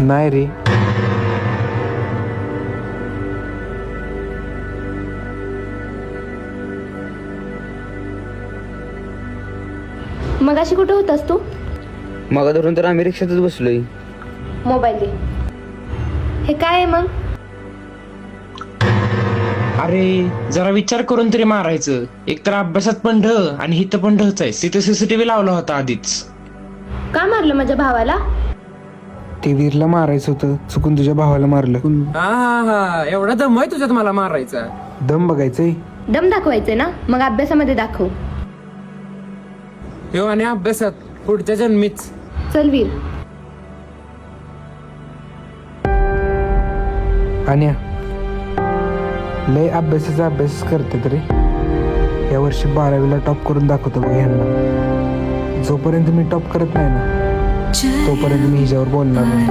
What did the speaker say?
नाही रे. मगाशी कुठे होतास तू? मग धरून तर आम्ही रिक्षातच बसलोय. मोबाईल दे. हे काय आहे मग? अरे जरा विचार करून तरी मारायचं. एक तर अभ्यासात पण ढ आणि हिथं पण ढच आहे. तिथे सीसीटीव्ही लावला होता आधीच. का मारलं माझ्या भावाला? ते वीरला मारायचं होतं, चुकून तुझ्या भावाला मारलं. हा एवढा दम आहे तुझ्यात मला मारायचा? दम बघायचंय. दम दाखवायचे ना, मग अभ्यासामध्ये दाखव. हो आणि अभ्यासात पुढच्या जन्मीच. चल वीर. आणि लय अभ्यासाचा अभ्यास करते तरी या वर्षी 12वीला टॉप करून दाखवतो बघ ह्यांना. जोपर्यंत मी टॉप करत नाही ना तोपर्यंत मी हिच्यावर बोलणार नाही.